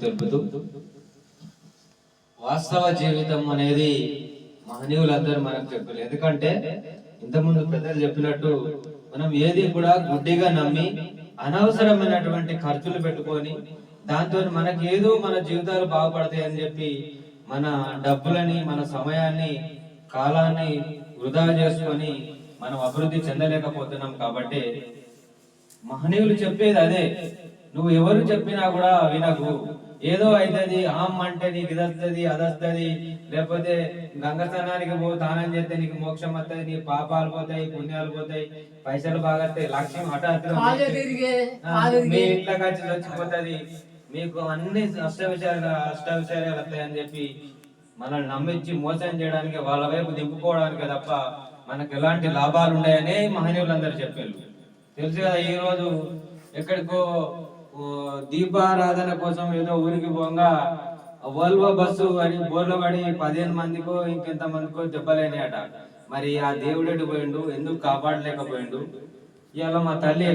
తెలుపుతూ వాస్తవ జీవితం అనేది మహనీయులందరూ మనకు చెప్పారు. ఎందుకంటే ఇంతకుముందు పెద్దలు చెప్పినట్టు మనం ఏది కూడా గుడ్డిగా నమ్మి అనవసరమైనటువంటి ఖర్చులు పెట్టుకొని దాంతో మనకి ఏదో మన జీవితాలు బాగుపడతాయి అని చెప్పి మన డబ్బులని, మన సమయాన్ని, కాలాన్ని వృధా చేసుకొని మనం అభివృద్ధి చెందలేకపోతున్నాం. కాబట్టి మహనీయులు చెప్పేది అదే, నువ్వు ఎవరు చెప్పినా కూడా వినకు. ఏదో అవుతుంది, ఆమ్ అంటే నీకు ఇది వస్తుంది, అది వస్తుంది, లేకపోతే గంగస్నానానికి పో, దానం చేస్తే నీకు మోక్షం వస్తుంది, నీ పాపాలు పోతాయి, పుణ్యాలు పోతాయి, పైసలు బాగా వస్తాయి, లక్ష్యం హఠాత్తుగా మీ ఇంట్లోకి వచ్చి వచ్చిపోతుంది, మీకు అన్ని అష్ట విషయాలు వస్తాయి అని చెప్పి మనల్ని నమ్మించి మోసం చేయడానికి, వాళ్ళ వైపు దింపుకోవడానికి తప్ప మనకు ఎలాంటి లాభాలు ఉన్నాయని మహనీయులందరూ చెప్పారు. తెలుసు కదా, ఈ రోజు ఎక్కడికో దీపారాధన కోసం ఏదో ఊరికి పోగా వోల్వో బస్సు అని బోర్ల పడి 15 మందికో ఇంకెంత మందికో దెబ్బలేనాయట. మరి ఆ దేవుడు పోయిండు, ఎందుకు కాపాడలేకపోయిండు? ఇవాళ మా తల్లి